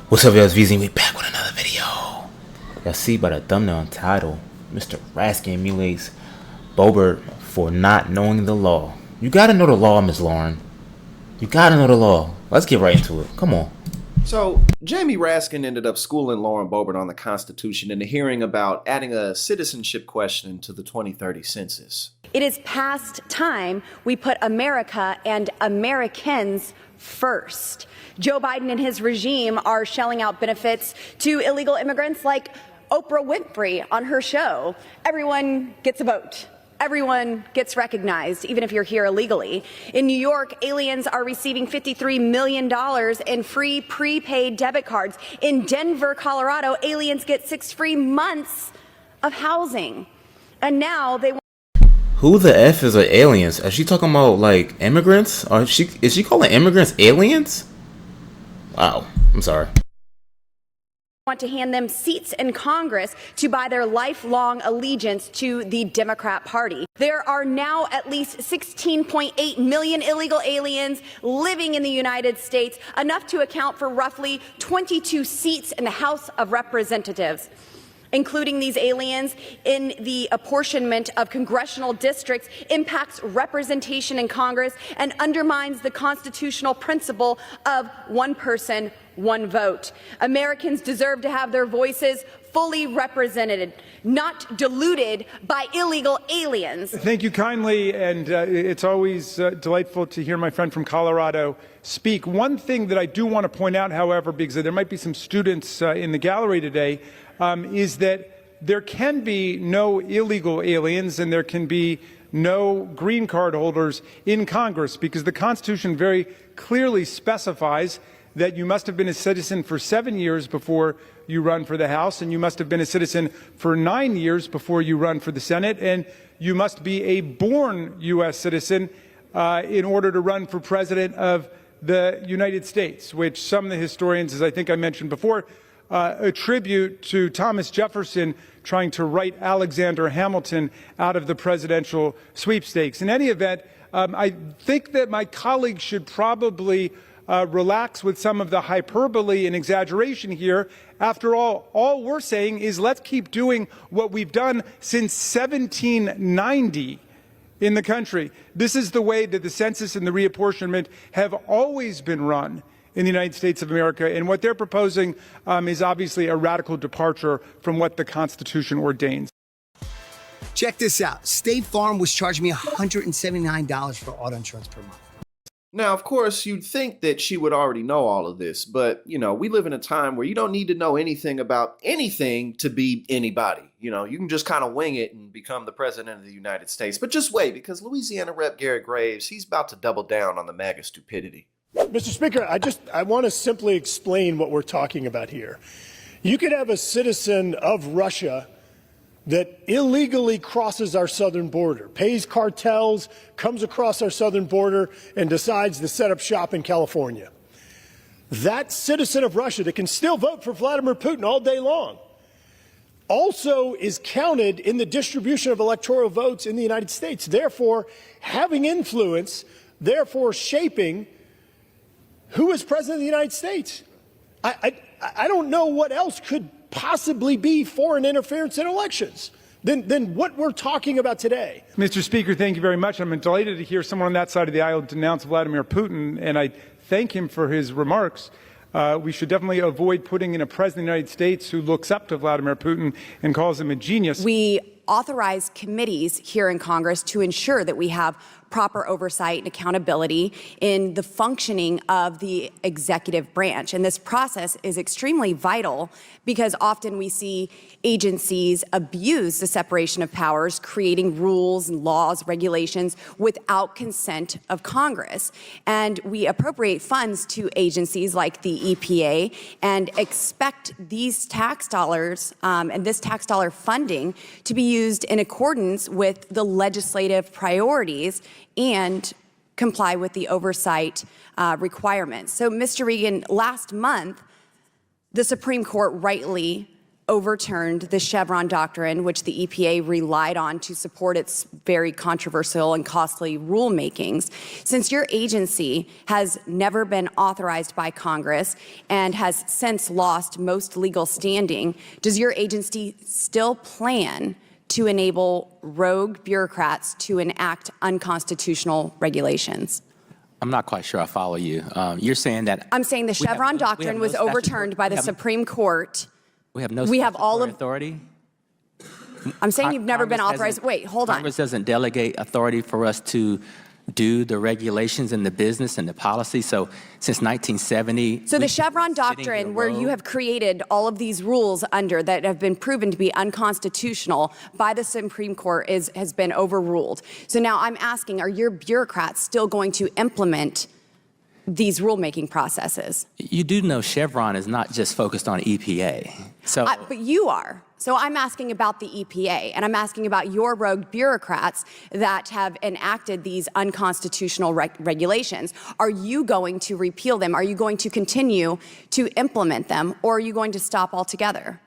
What's up, y'all? It's VZ. We back with another video. Y'all see by the thumbnail and title, Mr. Raskin emulates Boebert for not knowing the law. You gotta know the law, Miss Lauren. You gotta know the law. Let's get right into it. Come on. So, Jamie Raskin ended up schooling Lauren Boebert on the Constitution in a hearing about adding a citizenship question to the 2030 census. It is past time we put America and Americans first. Joe Biden and his regime are shelling out benefits to illegal immigrants like Oprah Winfrey on her show. Everyone gets a vote. Everyone gets recognized, even if you're here illegally. In New York, aliens are receiving $53 million in free prepaid debit cards. In Denver, Colorado, aliens get 6 free months of housing. And now they want... Who the F is the aliens? Is she talking about like immigrants? Or is she calling immigrants aliens? Wow, I'm sorry. Want to hand them seats in Congress to buy their lifelong allegiance to the Democrat Party. There are now at least 16.8 million illegal aliens living in the United States, enough to account for roughly 22 seats in the House of Representatives. Including these aliens in the apportionment of congressional districts impacts representation in Congress and undermines the constitutional principle of one person, one vote. Americans deserve to have their voices fully represented, not diluted by illegal aliens. Thank you kindly, and it's always delightful to hear my friend from Colorado speak. One thing that I do want to point out, however, because there might be some students in the gallery today, is that there can be no illegal aliens and there can be no green card holders in Congress, because the Constitution very clearly specifies that you must have been a citizen for 7 years before you run for the House, and you must have been a citizen for 9 years before you run for the Senate, and you must be a born U.S. citizen in order to run for president of the United States, which some of the historians, as I think I mentioned before, attribute to Thomas Jefferson trying to write Alexander Hamilton out of the presidential sweepstakes. In any event, I think that my colleagues should probably relax with some of the hyperbole and exaggeration here. After all we're saying is let's keep doing what we've done since 1790 in the country. This is the way that the census and the reapportionment have always been run in the United States of America, and what they're proposing is obviously a radical departure from what the Constitution ordains. Check this out. State Farm was charging me $179 for auto insurance per month. Now, of course, you'd think that she would already know all of this, but, we live in a time where you don't need to know anything about anything to be anybody. You can just kind of wing it and become the president of the United States. But just wait, because Louisiana Rep. Garrett Graves, he's about to double down on the MAGA stupidity. Mr. Speaker, I want to simply explain what we're talking about here. You could have a citizen of Russia that illegally crosses our southern border, pays cartels, comes across our southern border, and decides to set up shop in California. That citizen of Russia that can still vote for Vladimir Putin all day long also is counted in the distribution of electoral votes in the United States, therefore having influence, therefore shaping who is president of the United States. I don't know what else could possibly be foreign interference in elections than what we're talking about today. Mr. Speaker, thank you very much. I'm delighted to hear someone on that side of the aisle denounce Vladimir Putin, and I thank him for his remarks. We should definitely avoid putting in a president of the United States who looks up to Vladimir Putin and calls him a genius. We authorize committees here in Congress to ensure that we have proper oversight and accountability in the functioning of the executive branch. And this process is extremely vital because often we see agencies abuse the separation of powers, creating rules and laws, regulations without consent of Congress. And we appropriate funds to agencies like the EPA and expect these tax dollars and this tax dollar funding to be used in accordance with the legislative priorities and comply with the oversight requirements. So, Mr. Regan, last month, the Supreme Court rightly overturned the Chevron doctrine, which the EPA relied on to support its very controversial and costly rulemakings. Since your agency has never been authorized by Congress and has since lost most legal standing, does your agency still plan to enable rogue bureaucrats to enact unconstitutional regulations? I'm not quite sure I follow you. You're saying that... I'm saying the Chevron doctrine was overturned by the Supreme Court. We have no authority? I'm saying you've never been authorized. Wait, hold on. Congress doesn't delegate authority for us to do the regulations and the business and the policy. So since 1970... So the Chevron doctrine, where you have created all of these rules under that have been proven to be unconstitutional by the Supreme Court has been overruled. So now I'm asking, are your bureaucrats still going to implement these rulemaking processes? You do know Chevron is not just focused on EPA. So, but you are. So I'm asking about the EPA, and I'm asking about your rogue bureaucrats that have enacted these unconstitutional regulations. Are you going to repeal them? Are you going to continue to implement them, or are you going to stop altogether?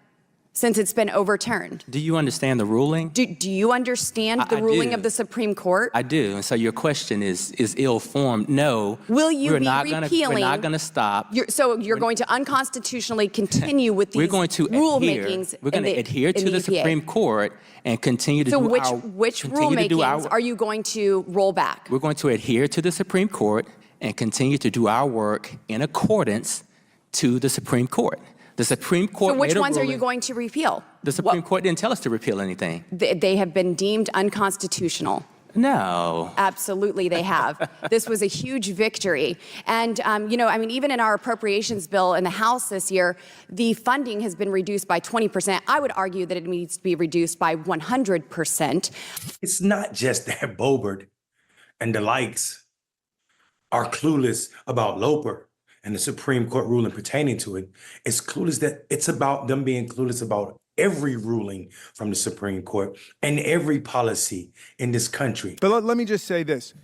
Since it's been overturned. Do you understand the ruling? Do you understand the ruling of the Supreme Court? I do. And so your question is ill-formed. No. Will you be repealing? We're not going to stop. So you're going to unconstitutionally continue with these rulemakings. We're going to adhere to the Supreme Court and continue to do our... So which rulemakings are you going to roll back? We're going to adhere to the Supreme Court and continue to do our work in accordance to the Supreme Court. The Supreme Court. So which ones are you going to repeal? The Supreme Court didn't tell us to repeal anything. They have been deemed unconstitutional. No. Absolutely, they have. This was a huge victory. And, you know, I mean, even in our appropriations bill in the House this year, the funding has been reduced by 20%. I would argue that it needs to be reduced by 100%. It's not just that Boebert and the likes are clueless about Loper and the Supreme Court ruling pertaining to it. It's clueless that it's about them being clueless about every ruling from the Supreme Court and every policy in this country. But let me just say this.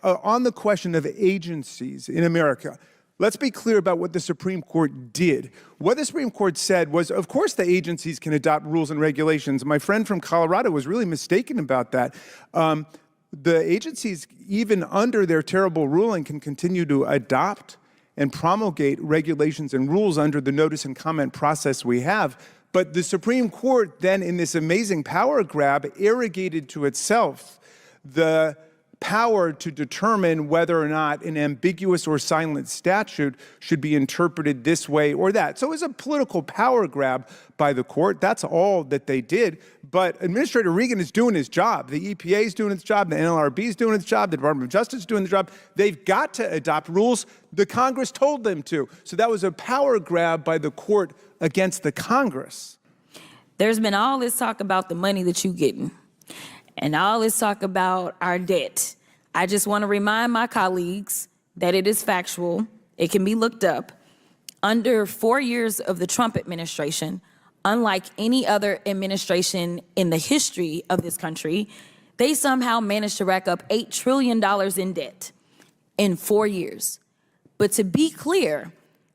On the question of agencies in America, let's be clear about what the Supreme Court did. What the Supreme Court said was, of course, the agencies can adopt rules and regulations. My friend from Colorado was really mistaken about that. The agencies, even under their terrible ruling, can continue to adopt and promulgate regulations and rules under the notice and comment process we have. But the Supreme Court then, in this amazing power grab, arrogated to itself the power to determine whether or not an ambiguous or silent statute should be interpreted this way or that. So it was a political power grab by the court. That's all that they did. But Administrator Regan is doing his job. The EPA is doing its job. The NLRB is doing its job. The Department of Justice is doing the job. They've got to adopt rules. The Congress told them to. So that was a power grab by the court against the Congress. There's been all this talk about the money that you're getting and all this talk about our debt. I just want to remind my colleagues that it is factual. It can be looked up. Under 4 years of the Trump administration, unlike any other administration in the history of this country, they somehow managed to rack up $8 trillion in debt in 4 years. But to be clear,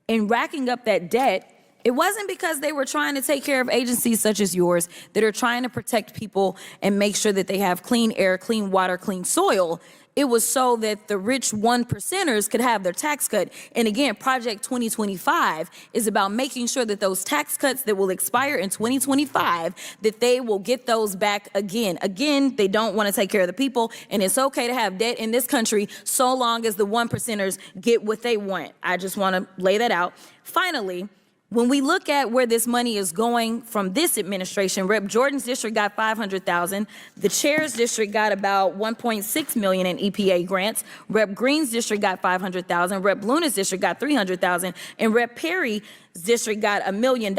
in racking up that debt, it wasn't because they were trying to take care of agencies such as yours that are trying to protect people and make sure that they have clean air, clean water, clean soil. It was so that the rich 1%ers could have their tax cut. And again, Project 2025 is about making sure that those tax cuts that will expire in 2025, that they will get those back again. Again, they don't want to take care of the people, and it's okay to have debt in this country so long as the 1%ers get what they want. I just want to lay that out. Finally, when we look at where this money is going from this administration, Rep. Jordan's district got $500,000. The chair's district got about $1.6 million in EPA grants. Rep. Green's district got $500,000. Rep. Luna's district got $300,000. And Rep. Perry's district got $1 million.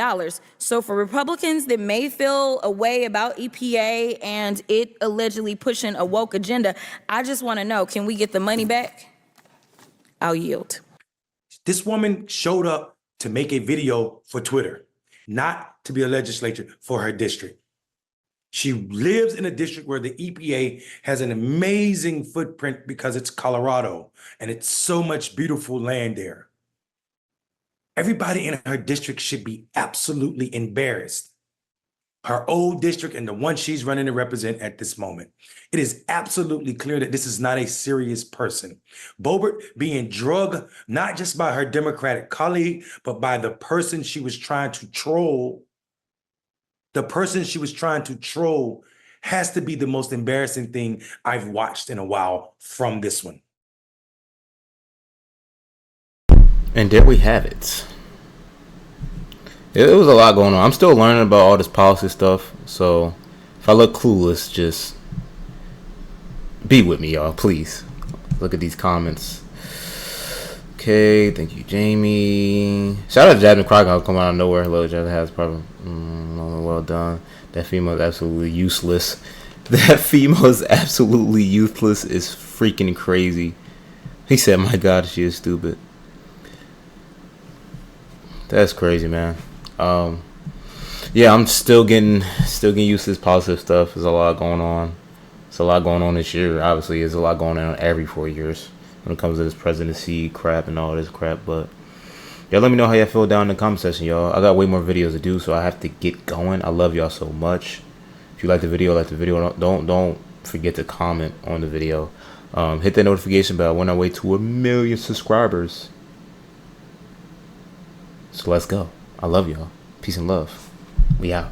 So for Republicans that may feel a way about EPA and it allegedly pushing a woke agenda, I just want to know, can we get the money back? I'll yield. This woman showed up to make a video for Twitter, not to be a legislator for her district. She lives in a district where the EPA has an amazing footprint because it's Colorado and it's so much beautiful land there. Everybody in her district should be absolutely embarrassed. Her old district and the one she's running to represent at this moment. It is absolutely clear that this is not a serious person. Boebert being drugged not just by her Democratic colleague, but by the person she was trying to troll. The person she was trying to troll has to be the most embarrassing thing I've watched in a while from this one. And there we have it. It was a lot going on. I'm still learning about all this policy stuff. So if I look clueless, just be with me, y'all. Please. Look at these comments. Okay, thank you, Jamie. Shout out to Jasmine Crockett coming out of nowhere. Hello, Jasmine has problem. Well done. That female is absolutely useless. That female is absolutely useless. Is freaking crazy. He said, "My God, she is stupid." That's crazy, man. Yeah, I'm still getting used to this positive stuff. There's a lot going on. There's a lot going on this year. Obviously, there's a lot going on every 4 years when it comes to this presidency crap and all this crap. But y'all let me know how y'all feel down in the comment section, y'all. I got way more videos to do, so I have to get going. I love y'all so much. If you like the video, don't forget to comment on the video. Hit that notification bell. We're on our way to 1 million subscribers. So let's go. I love y'all. Peace and love. We out.